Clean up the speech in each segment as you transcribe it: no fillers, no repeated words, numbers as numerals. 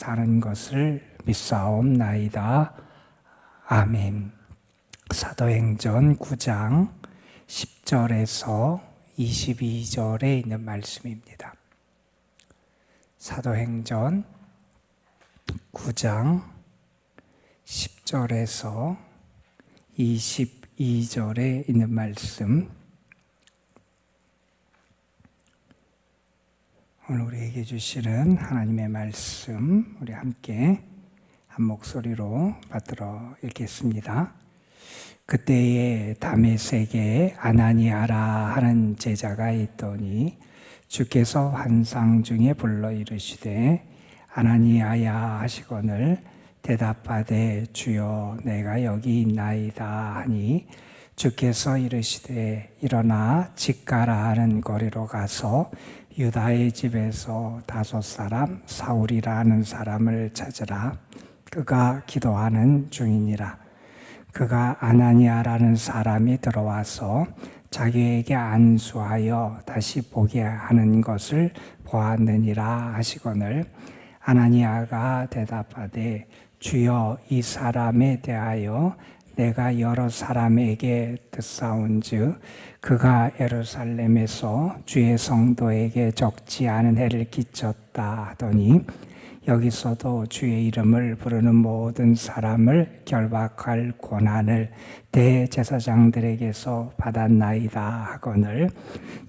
사는 것을 믿사옵나이다. 아멘. 사도행전 9장 10절에서 22절에 있는 말씀입니다. 사도행전 9장 10절에서 22절에 있는 말씀, 오늘 우리에게 주시는 하나님의 말씀, 우리 함께 한 목소리로 받들어 읽겠습니다. 그때에 다메섹에 아나니아라 하는 제자가 있더니 주께서 환상 중에 불러 이르시되 아나니아야 하시거늘 대답하되 주여 내가 여기 있나이다 하니 주께서 이르시되 일어나 직가라 하는 거리로 가서 유다의 집에서 5 사울이라 하는 사람을 찾으라. 그가 기도하는 중이니라. 그가 아나니아라는 사람이 들어와서 자기에게 안수하여 다시 보게 하는 것을 보았느니라 하시거늘 아나니아가 대답하되 주여 이 사람에 대하여 내가 여러 사람에게 듣사온즉 그가 예루살렘에서 주의 성도에게 적지 않은 해를 끼쳤다 하더니 여기서도 주의 이름을 부르는 모든 사람을 결박할 권한을 대제사장들에게서 받았나이다 하거늘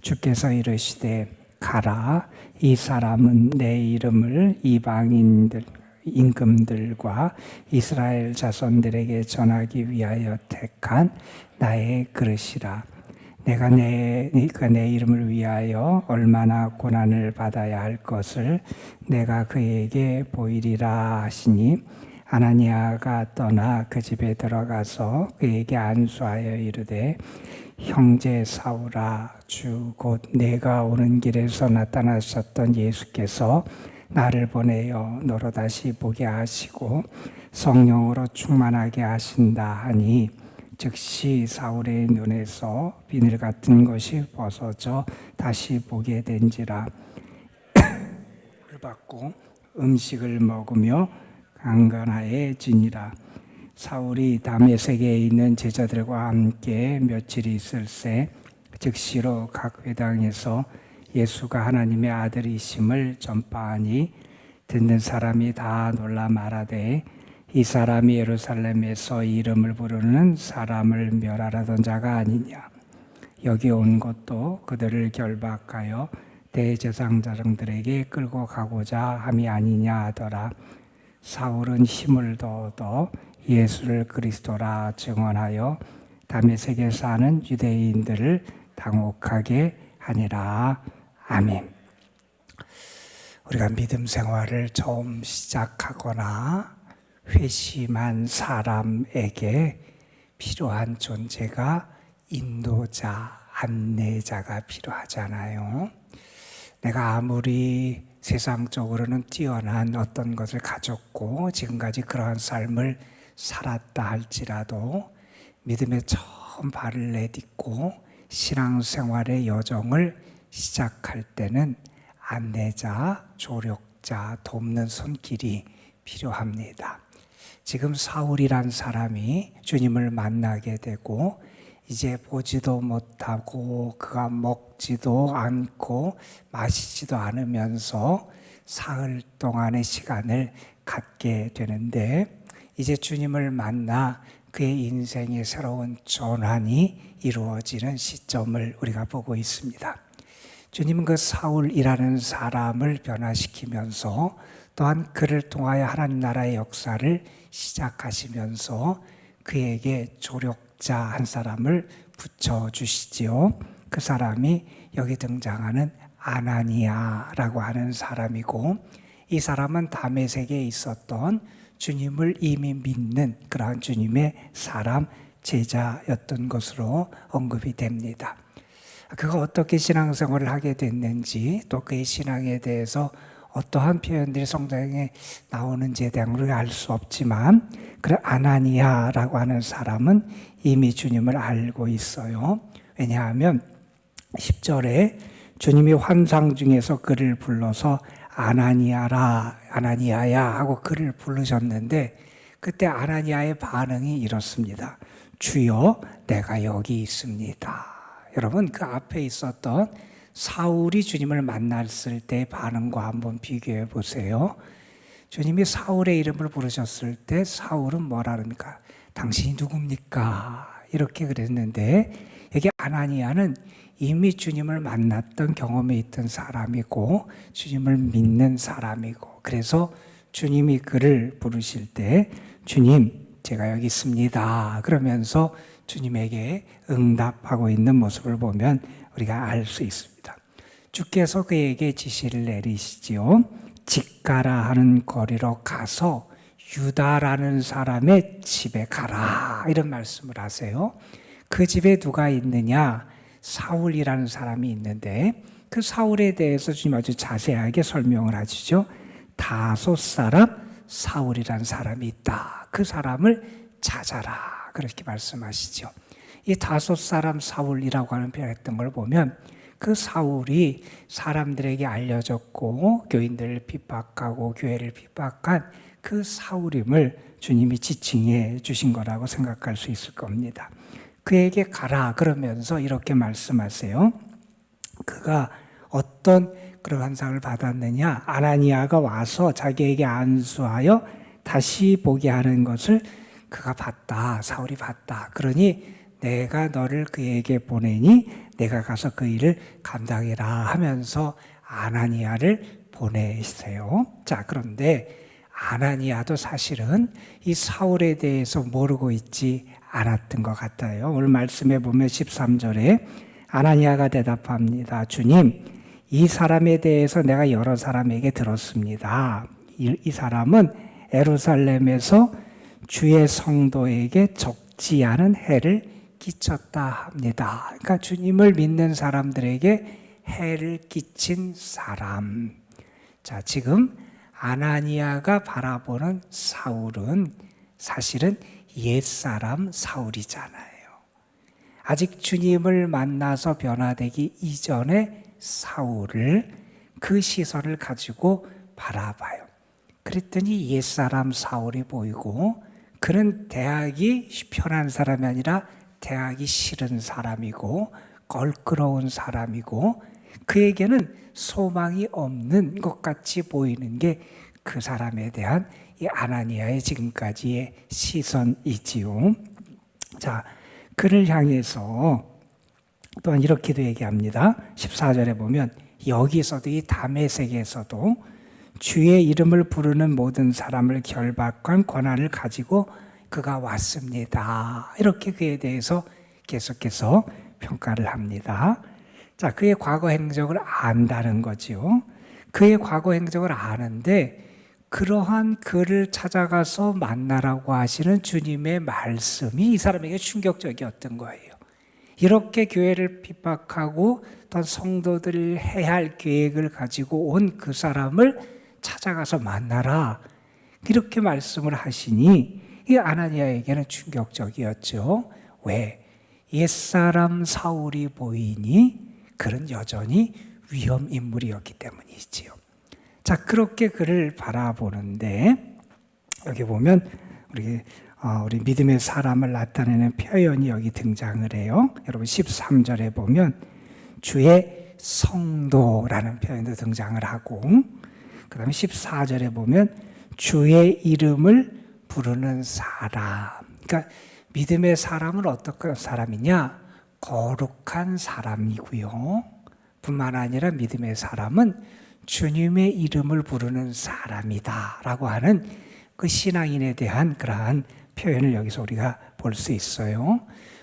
주께서 이르시되 가라. 이 사람은 내 이름을 이방인들 임금들과 이스라엘 자손들에게 전하기 위하여 택한 나의 그릇이라. 내가 내 이름을 위하여 얼마나 고난을 받아야 할 것을 내가 그에게 보이리라 하시니 아나니아가 떠나 그 집에 들어가서 그에게 안수하여 이르되 형제 사울아 주 곧 내가 오는 길에서 나타나셨던 예수께서 나를 보내어 너로 다시 보게 하시고 성령으로 충만하게 하신다 하니 즉시 사울의 눈에서 비늘 같은 것이 벗어져 다시 보게 된지라. 를 받고 음식을 먹으며 강건하여지니라. 사울이 다메섹에 있는 제자들과 함께 며칠 있을새 즉시로 각 회당에서 예수가 하나님의 아들이심을 전파하니 듣는 사람이 다 놀라 말하되 이 사람이 예루살렘에서 이름을 부르는 사람을 멸하라던 자가 아니냐. 여기 온 것도 그들을 결박하여 대제사장들에게 끌고 가고자 함이 아니냐 하더라. 사울은 힘을 얻어 예수를 그리스도라 증언하여 다메섹에 사는 유대인들을 당혹하게 하니라. 아멘. 우리가 믿음 생활을 처음 시작하거나 회심한 사람에게 필요한 존재가 인도자, 안내자가 필요하잖아요. 내가 아무리 세상적으로는 뛰어난 어떤 것을 가졌고 지금까지 그러한 삶을 살았다 할지라도 믿음에 처음 발을 내딛고 신앙생활의 여정을 시작할 때는 안내자, 조력자, 돕는 손길이 필요합니다. 지금 사울이란 사람이 주님을 만나게 되고 이제 보지도 못하고 그가 먹지도 않고 마시지도 않으면서 사흘 동안의 시간을 갖게 되는데 이제 주님을 만나 그의 인생의 새로운 전환이 이루어지는 시점을 우리가 보고 있습니다. 주님은 그 사울이라는 사람을 변화시키면서 또한 그를 통하여 하나님 나라의 역사를 시작하시면서 그에게 조력자 한 사람을 붙여주시지요. 그 사람이 여기 등장하는 아나니아라고 하는 사람이고 이 사람은 다메섹에 있었던 주님을 이미 믿는 그러한 주님의 사람, 제자였던 것으로 언급이 됩니다. 그가 어떻게 신앙생활을 하게 됐는지 또 그의 신앙에 대해서 어떠한 표현들이 성경에 나오는지에 대한 우리가 알 수 없지만 그 아나니아라고 하는 사람은 이미 주님을 알고 있어요. 왜냐하면 10절에 주님이 환상 중에서 그를 불러서 아나니아라, 아나니아야 하고 그를 부르셨는데 그때 아나니아의 반응이 이렇습니다. 주여, 내가 여기 있습니다. 여러분, 그 앞에 있었던 사울이 주님을 만났을 때의 반응과 한번 비교해 보세요. 주님이 사울의 이름을 부르셨을 때 사울은 뭐라 합니까? 당신이 누굽니까? 이렇게 그랬는데 여기 아나니아는 이미 주님을 만났던 경험이 있던 사람이고 주님을 믿는 사람이고, 그래서 주님이 그를 부르실 때 주님, 제가 여기 있습니다 그러면서 주님에게 응답하고 있는 모습을 보면 우리가 알 수 있습니다. 주께서 그에게 지시를 내리시지요. 직가라 하는 거리로 가서 유다라는 사람의 집에 가라, 이런 말씀을 하세요. 그 집에 누가 있느냐? 사울이라는 사람이 있는데 그 사울에 대해서 주님 아주 자세하게 설명을 하시죠. 다소 사람 사울이라는 사람이 있다. 그 사람을 찾아라, 그렇게 말씀하시죠. 이 다소 사람 사울이라고 하는 표현을 했던 걸 보면 그 사울이 사람들에게 알려졌고 교인들을 핍박하고 교회를 핍박한 그 사울임을 주님이 지칭해 주신 거라고 생각할 수 있을 겁니다. 그에게 가라 그러면서 이렇게 말씀하세요. 그가 어떤 그런 환상을 받았느냐? 아나니아가 와서 자기에게 안수하여 다시 보게 하는 것을 그가 봤다. 사울이 봤다. 그러니 내가 너를 그에게 보내니 내가 가서 그 일을 감당해라 하면서 아나니아를 보내세요. 자, 그런데 아나니아도 사실은 이 사울에 대해서 모르고 있지 않았던 것 같아요. 오늘 말씀에 보면 13절에 아나니아가 대답합니다. 주님, 이 사람에 대해서 내가 여러 사람에게 들었습니다. 이 사람은 예루살렘에서 주의 성도에게 적지 않은 해를 끼쳤다 합니다. 그러니까 주님을 믿는 사람들에게 해를 끼친 사람. 자, 지금 아나니아가 바라보는 사울은 사실은 옛사람 사울이잖아요. 아직 주님을 만나서 변화되기 이전의 사울을, 그 시선을 가지고 바라봐요. 그랬더니 옛사람 사울이 보이고 그는 대하기 편한 사람이 아니라 대하기 싫은 사람이고 껄끄러운 사람이고 그에게는 소망이 없는 것 같이 보이는 게 그 사람에 대한 이 아나니아의 지금까지의 시선이지요. 자, 그를 향해서 또한 이렇게도 얘기합니다. 14절에 보면 여기서도 이 다메섹에서도 주의 이름을 부르는 모든 사람을 결박한 권한을 가지고 그가 왔습니다. 이렇게 그에 대해서 계속해서 평가를 합니다. 자, 그의 과거 행적을 안다는 거죠. 그의 과거 행적을 아는데 그러한 그를 찾아가서 만나라고 하시는 주님의 말씀이 이 사람에게 충격적이었던 거예요. 이렇게 교회를 핍박하고 또 성도들을 해할 계획을 가지고 온 그 사람을 찾아가서 만나라, 이렇게 말씀을 하시니 이 아나니아에게는 충격적이었죠. 왜? 옛사람 사울이 보이니 그는 여전히 위험 인물이었기 때문이지요. 자, 그렇게 그를 바라보는데 여기 보면 우리 믿음의 사람을 나타내는 표현이 여기 등장을 해요. 여러분 13절에 보면 주의 성도라는 표현도 등장을 하고, 그 다음에 14절에 보면 주의 이름을 부르는 사람. 그러니까 믿음의 사람은 어떤 사람이냐? 거룩한 사람이고요. 뿐만 아니라 믿음의 사람은 주님의 이름을 부르는 사람이다 라고 하는 그 신앙인에 대한 그러한 표현을 여기서 우리가 볼 수 있어요.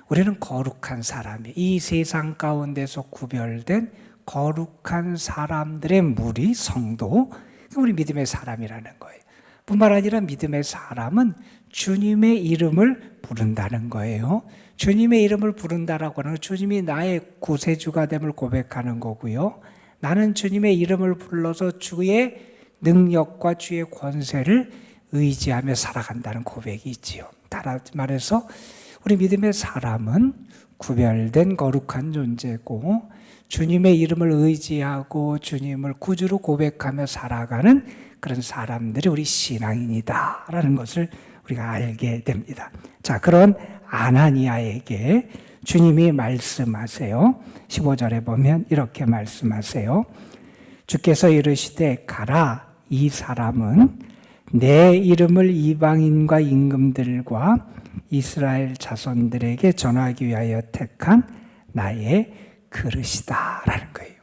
우리는 거룩한 사람이, 이 세상 가운데서 구별된 거룩한 사람들의 무리, 성도, 우리 믿음의 사람이라는 거예요. 뿐만 아니라 믿음의 사람은 주님의 이름을 부른다는 거예요. 주님의 이름을 부른다라고 하는 건 주님이 나의 구세주가 됨을 고백하는 거고요. 나는 주님의 이름을 불러서 주의 능력과 주의 권세를 의지하며 살아간다는 고백이 있지요. 따라 말해서 우리 믿음의 사람은 구별된 거룩한 존재고 주님의 이름을 의지하고 주님을 구주로 고백하며 살아가는 그런 사람들이 우리 신앙인이다라는 것을 우리가 알게 됩니다. 자, 그런 아나니아에게 주님이 말씀하세요. 15절에 보면 이렇게 말씀하세요. 주께서 이르시되 가라, 이 사람은 내 이름을 이방인과 임금들과 이스라엘 자손들에게 전하기 위하여 택한 나의 그릇이다 라는 거예요.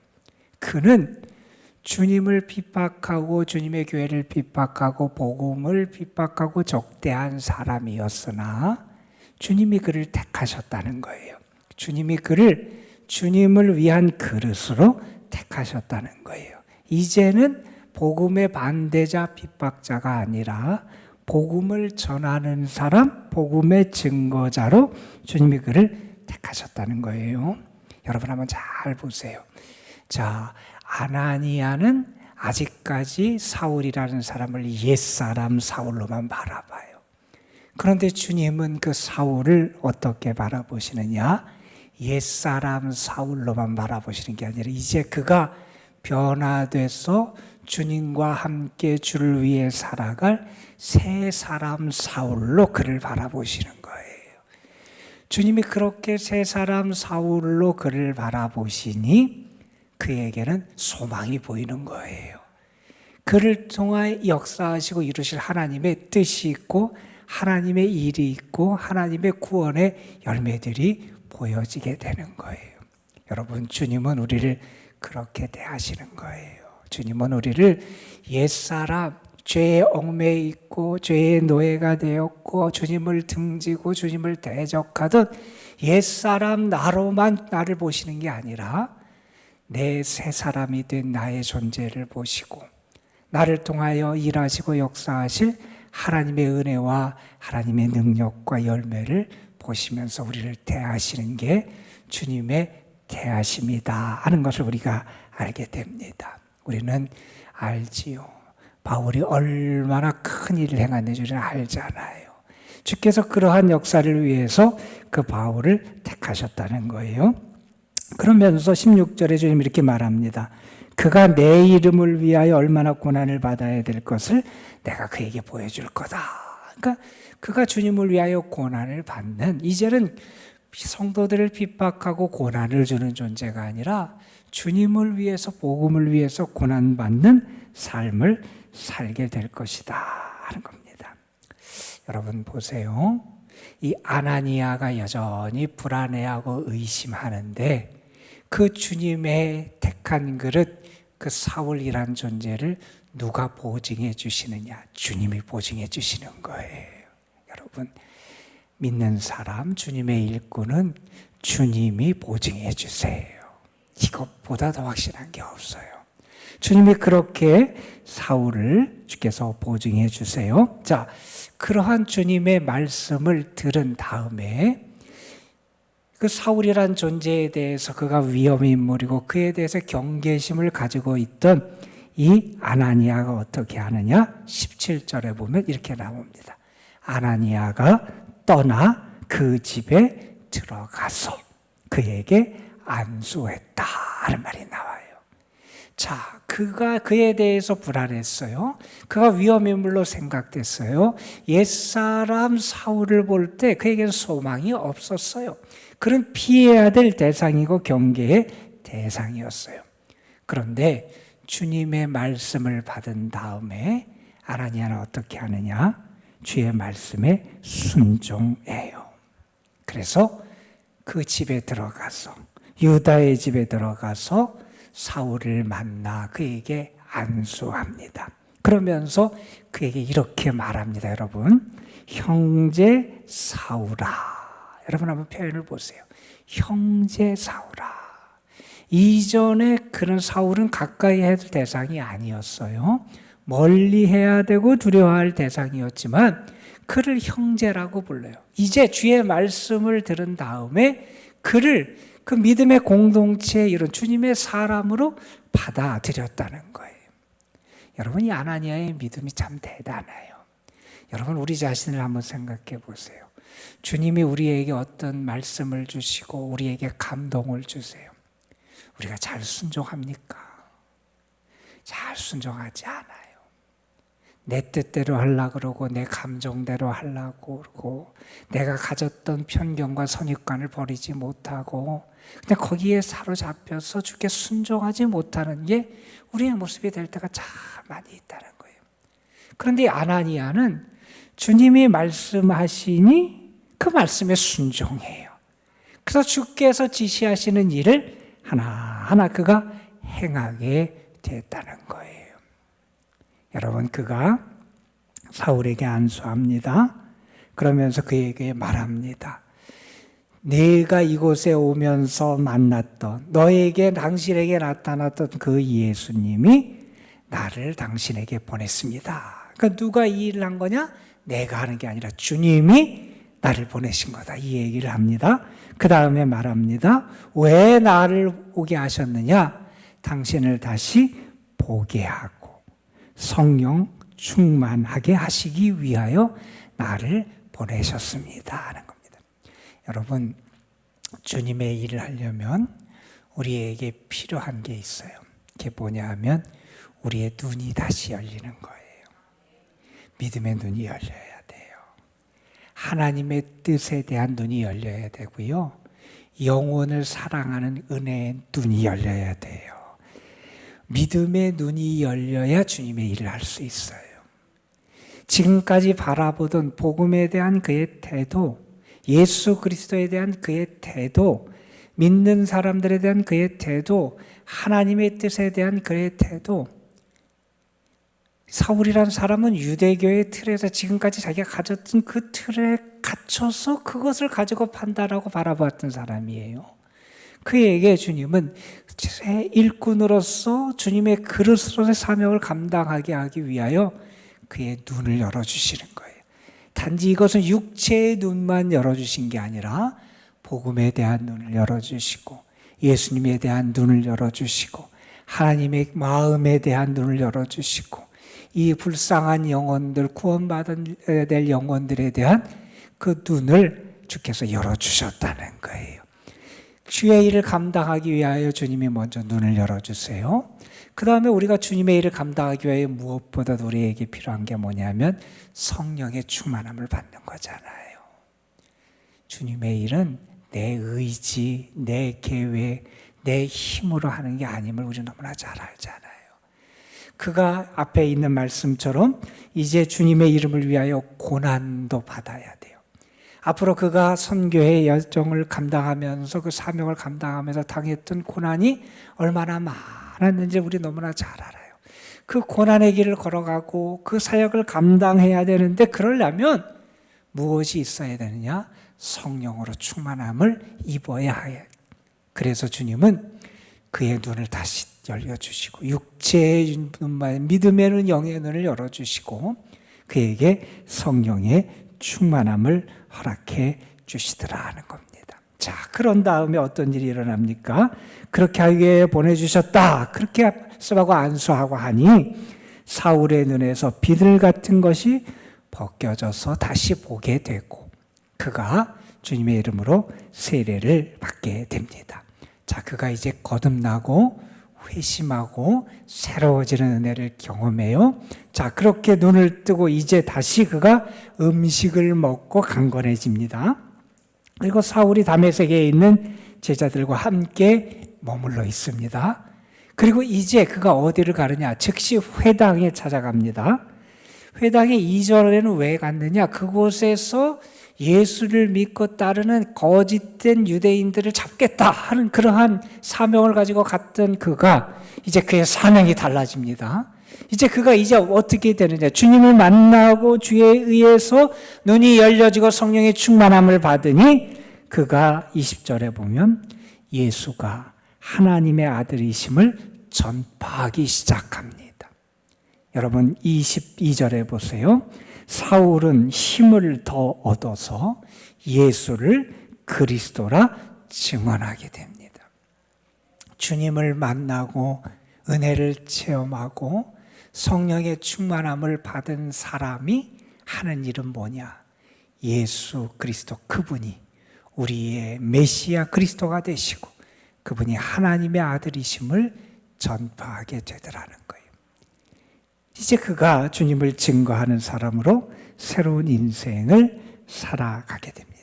그는 주님을 핍박하고 주님의 교회를 핍박하고 복음을 핍박하고 적대한 사람이었으나 주님이 그를 택하셨다는 거예요. 주님이 그를 주님을 위한 그릇으로 택하셨다는 거예요. 이제는 복음의 반대자 핍박자가 아니라 복음을 전하는 사람, 복음의 증거자로 주님이 그를 택하셨다는 거예요. 여러분 한번 잘 보세요. 자, 아나니아는 아직까지 사울이라는 사람을 옛사람 사울로만 바라봐요. 그런데 주님은 그 사울을 어떻게 바라보시느냐? 옛사람 사울로만 바라보시는 게 아니라 이제 그가 변화돼서 주님과 함께 주를 위해 살아갈 새 사람 사울로 그를 바라보시는 거예요. 주님이 그렇게 새 사람 사울로 그를 바라보시니 그에게는 소망이 보이는 거예요. 그를 통하여 역사하시고 이루실 하나님의 뜻이 있고 하나님의 일이 있고 하나님의 구원의 열매들이 보여지게 되는 거예요. 여러분, 주님은 우리를 그렇게 대하시는 거예요. 주님은 우리를 옛사람, 죄의 얽매여 있고 죄의 노예가 되었고 주님을 등지고 주님을 대적하던 옛사람 나로만 나를 보시는 게 아니라 내 새 사람이 된 나의 존재를 보시고 나를 통하여 일하시고 역사하실 하나님의 은혜와 하나님의 능력과 열매를 보시면서 우리를 대하시는 게 주님의 대하심이다 하는 것을 우리가 알게 됩니다. 우리는 알지요. 바울이 얼마나 큰 일을 행했는지 우리는 알잖아요. 주께서 그러한 역사를 위해서 그 바울을 택하셨다는 거예요. 그러면서 16절에 주님 이렇게 말합니다. 그가 내 이름을 위하여 얼마나 고난을 받아야 될 것을 내가 그에게 보여줄 거다. 그러니까 그가 주님을 위하여 고난을 받는, 이제는 성도들을 핍박하고 고난을 주는 존재가 아니라 주님을 위해서 복음을 위해서 고난받는 삶을 살게 될 것이다 하는 겁니다. 여러분 보세요. 이 아나니아가 여전히 불안해하고 의심하는데 그 주님의 택한 그릇, 그 사울이란 존재를 누가 보증해 주시느냐? 주님이 보증해 주시는 거예요. 여러분, 믿는 사람, 주님의 일꾼은 주님이 보증해 주세요. 이것보다 더 확실한 게 없어요. 주님이 그렇게 사울을 주께서 보증해 주세요. 자, 그러한 주님의 말씀을 들은 다음에 그 사울이란 존재에 대해서 그가 위험 인물이고 그에 대해서 경계심을 가지고 있던 이 아나니아가 어떻게 하느냐? 17절에 보면 이렇게 나옵니다. 아나니아가 떠나 그 집에 들어가서 그에게 안수했다 하는 말이 나와요. 자, 그가 그에 대해서 불안했어요. 그가 위험인물로 생각됐어요. 옛사람 사울을 볼 때 그에게는 소망이 없었어요. 그는 피해야 될 대상이고 경계의 대상이었어요. 그런데 주님의 말씀을 받은 다음에 아나니아는 어떻게 하느냐? 주의 말씀에 순종해요. 그래서 그 집에 들어가서, 유다의 집에 들어가서 사울을 만나 그에게 안수합니다. 그러면서 그에게 이렇게 말합니다. 여러분, 형제 사울아. 여러분 한번 표현을 보세요. 형제 사울아. 이전에 그런 사울은 가까이 해야 될 대상이 아니었어요. 멀리 해야 되고 두려워할 대상이었지만 그를 형제라고 불러요. 이제 주의 말씀을 들은 다음에 그를 그 믿음의 공동체에 이런 주님의 사람으로 받아들였다는 거예요. 여러분, 이 아나니아의 믿음이 참 대단해요. 여러분, 우리 자신을 한번 생각해 보세요. 주님이 우리에게 어떤 말씀을 주시고 우리에게 감동을 주세요. 우리가 잘 순종합니까? 잘 순종하지 않아요. 내 뜻대로 하려고 그러고 내 감정대로 하려고 그러고 내가 가졌던 편견과 선입관을 버리지 못하고 그냥 거기에 사로잡혀서 주께 순종하지 못하는 게 우리의 모습이 될 때가 참 많이 있다는 거예요. 그런데 아나니아는 주님이 말씀하시니 그 말씀에 순종해요. 그래서 주께서 지시하시는 일을 하나하나 그가 행하게 됐다는 거예요. 여러분, 그가 사울에게 안수합니다. 그러면서 그에게 말합니다. 내가 이곳에 오면서 만났던 너에게 당신에게 나타났던 그 예수님이 나를 당신에게 보냈습니다. 그러니까 누가 이 일을 한 거냐? 내가 하는 게 아니라 주님이 나를 보내신 거다. 이 얘기를 합니다. 그 다음에 말합니다. 왜 나를 오게 하셨느냐? 당신을 다시 보게 하고 성령 충만하게 하시기 위하여 나를 보내셨습니다 하는 겁니다. 여러분, 주님의 일을 하려면 우리에게 필요한 게 있어요. 그게 뭐냐 하면 우리의 눈이 다시 열리는 거예요. 믿음의 눈이 열려야 돼요. 하나님의 뜻에 대한 눈이 열려야 되고요. 영혼을 사랑하는 은혜의 눈이 열려야 돼요. 믿음의 눈이 열려야 주님의 일을 할 수 있어요. 지금까지 바라보던 복음에 대한 그의 태도, 예수 그리스도에 대한 그의 태도, 믿는 사람들에 대한 그의 태도, 하나님의 뜻에 대한 그의 태도. 사울이란 사람은 유대교의 틀에서 지금까지 자기가 가졌던 그 틀에 갇혀서 그것을 가지고 판단하고 바라보았던 사람이에요. 그에게 주님은 일꾼으로서 주님의 그릇으로서의 사명을 감당하게 하기 위하여 그의 눈을 열어주시는 거예요. 단지 이것은 육체의 눈만 열어주신 게 아니라 복음에 대한 눈을 열어주시고 예수님에 대한 눈을 열어주시고 하나님의 마음에 대한 눈을 열어주시고 이 불쌍한 영혼들, 구원받아야 될 영혼들에 대한 그 눈을 주께서 열어주셨다는 거예요. 주의 일을 감당하기 위하여 주님이 먼저 눈을 열어주세요. 그 다음에 우리가 주님의 일을 감당하기 위하여 무엇보다도 우리에게 필요한 게 뭐냐면 성령의 충만함을 받는 거잖아요. 주님의 일은 내 의지, 내 계획, 내 힘으로 하는 게 아님을 우리 너무나 잘 알잖아요. 그가 앞에 있는 말씀처럼 이제 주님의 이름을 위하여 고난도 받아야 돼요. 앞으로 그가 선교의 여정을 감당하면서 그 사명을 감당하면서 당했던 고난이 얼마나 많았는지 우리 너무나 잘 알아요. 그 고난의 길을 걸어가고 그 사역을 감당해야 되는데 그러려면 무엇이 있어야 되느냐? 성령으로 충만함을 입어야 해요. 그래서 주님은 그의 눈을 다시 열려주시고 육체의 눈만 믿음의 눈, 영의 눈을 열어주시고 그에게 성령의 충만함을 허락해 주시더라 하는 겁니다. 자, 그런 다음에 어떤 일이 일어납니까? 그렇게 하기 위해 보내주셨다. 그렇게 말씀하고 안수하고 하니 사울의 눈에서 비늘 같은 것이 벗겨져서 다시 보게 되고 그가 주님의 이름으로 세례를 받게 됩니다. 자, 그가 이제 거듭나고 회심하고 새로워지는 은혜를 경험해요. 자, 그렇게 눈을 뜨고 이제 다시 그가 음식을 먹고 강건해집니다. 그리고 사울이 다메섹에 있는 제자들과 함께 머물러 있습니다. 그리고 이제 그가 어디를 가느냐? 즉시 회당에 찾아갑니다. 회당에 이전에는 왜 갔느냐? 그곳에서 예수를 믿고 따르는 거짓된 유대인들을 잡겠다 하는 그러한 사명을 가지고 갔던 그가 이제 그의 사명이 달라집니다. 이제 그가 이제 어떻게 되느냐? 주님을 만나고 주에 의해서 눈이 열려지고 성령의 충만함을 받으니 그가 20절에 보면 예수가 하나님의 아들이심을 전파하기 시작합니다. 여러분 22절에 보세요. 사울은 힘을 더 얻어서 예수를 그리스도라 증언하게 됩니다. 주님을 만나고 은혜를 체험하고 성령의 충만함을 받은 사람이 하는 일은 뭐냐? 예수 그리스도 그분이 우리의 메시아 그리스도가 되시고 그분이 하나님의 아들이심을 전파하게 되더라는 거예요. 이제 그가 주님을 증거하는 사람으로 새로운 인생을 살아가게 됩니다.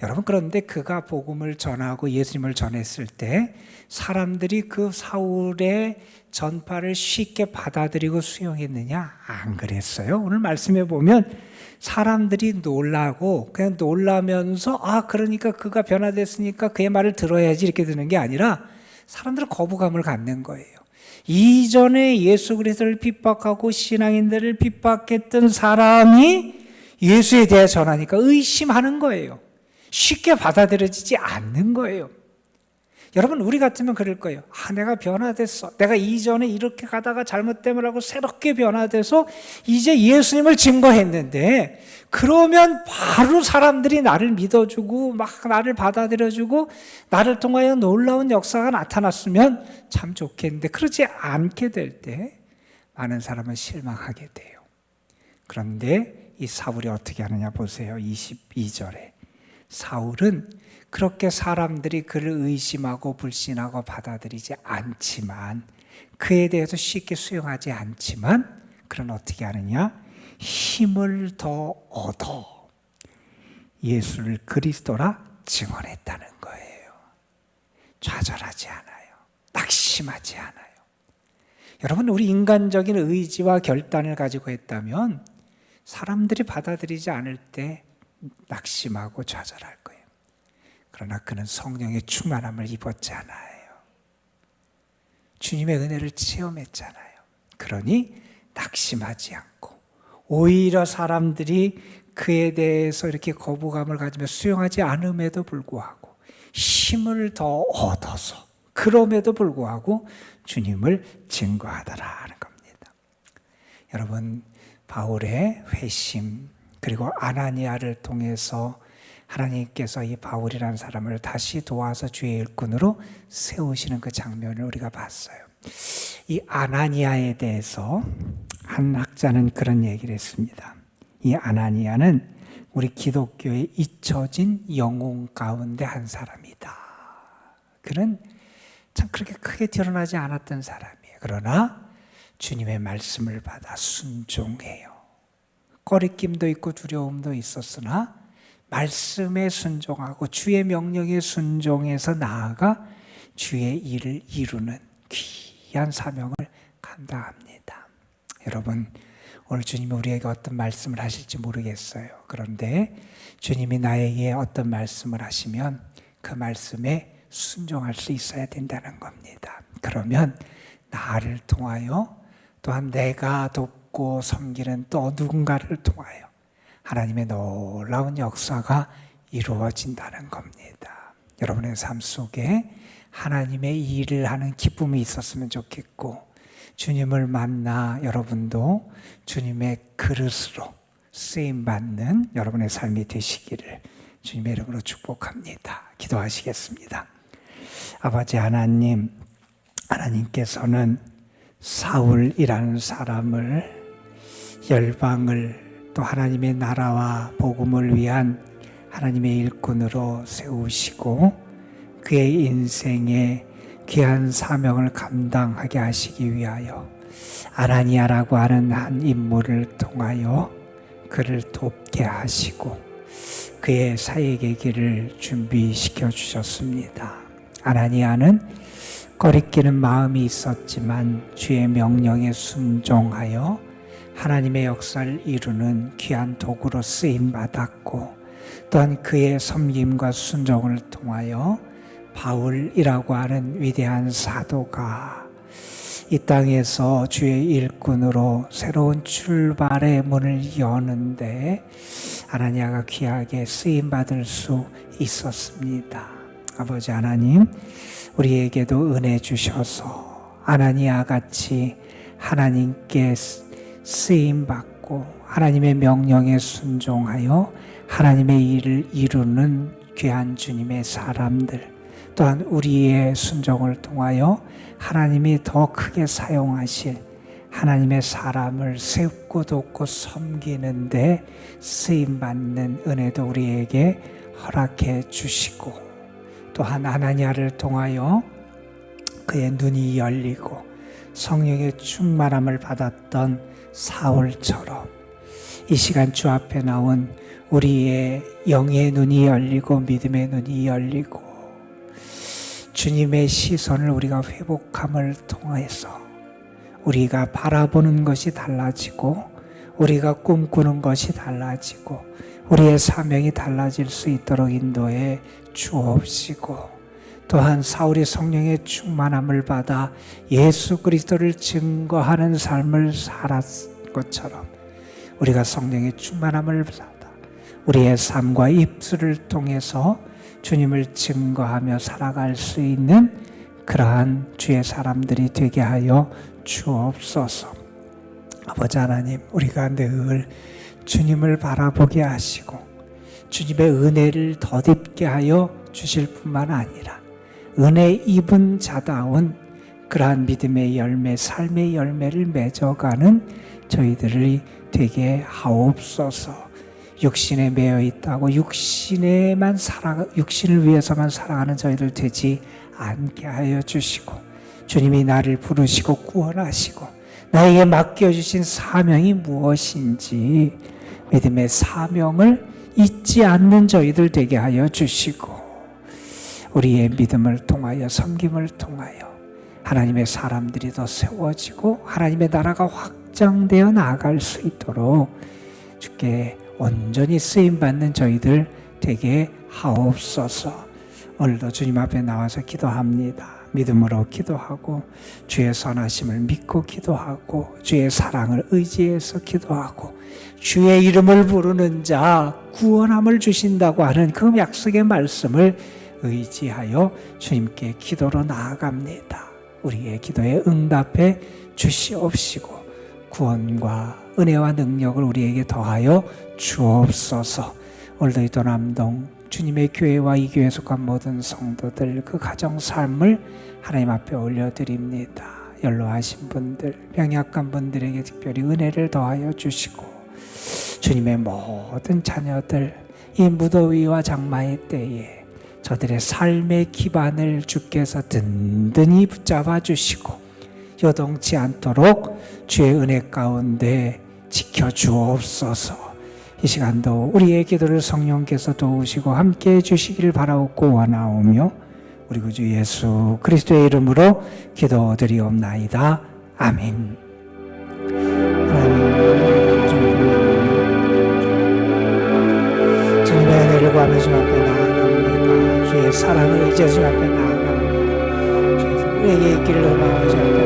여러분, 그런데 그가 복음을 전하고 예수님을 전했을 때 사람들이 그 사울의 전파를 쉽게 받아들이고 수용했느냐? 안 그랬어요. 오늘 말씀해 보면 사람들이 놀라고 그냥 놀라면서 그러니까 그가 변화됐으니까 그의 말을 들어야지 이렇게 되는 게 아니라 사람들은 거부감을 갖는 거예요. 이전에 예수 그리스도를 핍박하고 신앙인들을 핍박했던 사람이 예수에 대해 전하니까 의심하는 거예요. 쉽게 받아들여지지 않는 거예요. 여러분, 우리 같으면 그럴 거예요. 내가 변화됐어. 내가 이전에 이렇게 가다가 잘못됨을 하고 새롭게 변화돼서 이제 예수님을 증거했는데, 그러면 바로 사람들이 나를 믿어주고 막 나를 받아들여주고 나를 통하여 놀라운 역사가 나타났으면 참 좋겠는데, 그러지 않게 될 때 많은 사람은 실망하게 돼요. 그런데 이 사울이 어떻게 하느냐 보세요. 22절에 사울은 그렇게 사람들이 그를 의심하고 불신하고 받아들이지 않지만, 그에 대해서 쉽게 수용하지 않지만, 그는 어떻게 하느냐? 힘을 더 얻어 예수를 그리스도라 증언했다는 거예요. 좌절하지 않아요. 낙심하지 않아요. 여러분, 우리 인간적인 의지와 결단을 가지고 했다면 사람들이 받아들이지 않을 때 낙심하고 좌절할 거예요. 그러나 그는 성령의 충만함을 입었잖아요. 주님의 은혜를 체험했잖아요. 그러니 낙심하지 않고 오히려 사람들이 그에 대해서 이렇게 거부감을 가지며 수용하지 않음에도 불구하고 힘을 더 얻어서 그럼에도 불구하고 주님을 증거하더라 하는 겁니다. 여러분, 바울의 회심 그리고 아나니아를 통해서 하나님께서 이 바울이라는 사람을 다시 도와서 주의 일꾼으로 세우시는 그 장면을 우리가 봤어요. 이 아나니아에 대해서 한 학자는 그런 얘기를 했습니다. 이 아나니아는 우리 기독교의 잊혀진 영웅 가운데 한 사람이다. 그는 참 그렇게 크게 드러나지 않았던 사람이에요. 그러나 주님의 말씀을 받아 순종해요. 꺼리낌도 있고 두려움도 있었으나 말씀에 순종하고 주의 명령에 순종해서 나아가 주의 일을 이루는 귀한 사명을 감당합니다. 여러분, 오늘 주님이 우리에게 어떤 말씀을 하실지 모르겠어요. 그런데 주님이 나에게 어떤 말씀을 하시면 그 말씀에 순종할 수 있어야 된다는 겁니다. 그러면 나를 통하여 또한 내가 돕고 섬기는 또 누군가를 통하여 하나님의 놀라운 역사가 이루어진다는 겁니다. 여러분의 삶 속에 하나님의 일을 하는 기쁨이 있었으면 좋겠고, 주님을 만나 여러분도 주님의 그릇으로 쓰임받는 여러분의 삶이 되시기를 주님의 이름으로 축복합니다. 기도하시겠습니다. 아버지 하나님, 하나님께서는 사울이라는 사람을, 열방을 또 하나님의 나라와 복음을 위한 하나님의 일꾼으로 세우시고 그의 인생에 귀한 사명을 감당하게 하시기 위하여 아나니아라고 하는 한 인물을 통하여 그를 돕게 하시고 그의 사역의 길을 준비시켜 주셨습니다. 아나니아는 거리끼는 마음이 있었지만 주의 명령에 순종하여 하나님의 역사를 이루는 귀한 도구로 쓰임받았고, 또한 그의 섬김과 순종을 통하여 바울이라고 하는 위대한 사도가 이 땅에서 주의 일꾼으로 새로운 출발의 문을 여는데 아나니아가 귀하게 쓰임받을 수 있었습니다. 아버지 하나님, 우리에게도 은혜 주셔서 아나니아 같이 하나님께 쓰임받고 하나님의 명령에 순종하여 하나님의 일을 이루는 귀한 주님의 사람들, 또한 우리의 순종을 통하여 하나님이 더 크게 사용하실 하나님의 사람을 세우고 돕고 섬기는데 쓰임받는 은혜도 우리에게 허락해 주시고, 또한 아나니아를 통하여 그의 눈이 열리고 성령의 충만함을 받았던 사울처럼 이 시간 주 앞에 나온 우리의 영의 눈이 열리고 믿음의 눈이 열리고 주님의 시선을 우리가 회복함을 통해서 우리가 바라보는 것이 달라지고 우리가 꿈꾸는 것이 달라지고 우리의 사명이 달라질 수 있도록 인도해 주옵시고, 또한 사울이 성령의 충만함을 받아 예수 그리스도를 증거하는 삶을 살았 것처럼 우리가 성령의 충만함을 받아 우리의 삶과 입술을 통해서 주님을 증거하며 살아갈 수 있는 그러한 주의 사람들이 되게 하여 주옵소서. 아버지 하나님, 우리가 늘 주님을 바라보게 하시고 주님의 은혜를 덧입게 하여 주실 뿐만 아니라 은혜 입은 자다운 그러한 믿음의 열매, 삶의 열매를 맺어가는 저희들이 되게 하옵소서. 육신에 매여 있다고 육신을 위해서만 살아가는 저희들 되지 않게 하여 주시고, 주님이 나를 부르시고 구원하시고 나에게 맡겨주신 사명이 무엇인지 믿음의 사명을 잊지 않는 저희들 되게 하여 주시고, 우리의 믿음을 통하여 섬김을 통하여 하나님의 사람들이 더 세워지고 하나님의 나라가 확장되어 나아갈 수 있도록 주께 온전히 쓰임받는 저희들 되게 하옵소서. 오늘도 주님 앞에 나와서 기도합니다. 믿음으로 기도하고 주의 선하심을 믿고 기도하고 주의 사랑을 의지해서 기도하고 주의 이름을 부르는 자 구원함을 주신다고 하는 그 약속의 말씀을 의지하여 주님께 기도로 나아갑니다. 우리의 기도에 응답해 주시옵시고 구원과 은혜와 능력을 우리에게 더하여 주옵소서. 오늘도 이 도남동 주님의 교회와 이 교회에 속한 모든 성도들 그 가정 삶을 하나님 앞에 올려드립니다. 연로하신 분들, 병약한 분들에게 특별히 은혜를 더하여 주시고 주님의 모든 자녀들 이 무더위와 장마의 때에 저들의 삶의 기반을 주께서 든든히 붙잡아 주시고 요동치 않도록 주의 은혜 가운데 지켜주옵소서. 이 시간도 우리의 기도를 성령께서 도우시고 함께해 주시기를 바라옵고 원하오며 우리 구주 예수 그리스도의 이름으로 기도드리옵나이다. 아멘. 주님의 은혜를 구하며 주 앞에 나아갑니다. 주의 사랑을 의지해 주 앞에 나아갑니다. 주의 우리에게 있기를 원하오죠.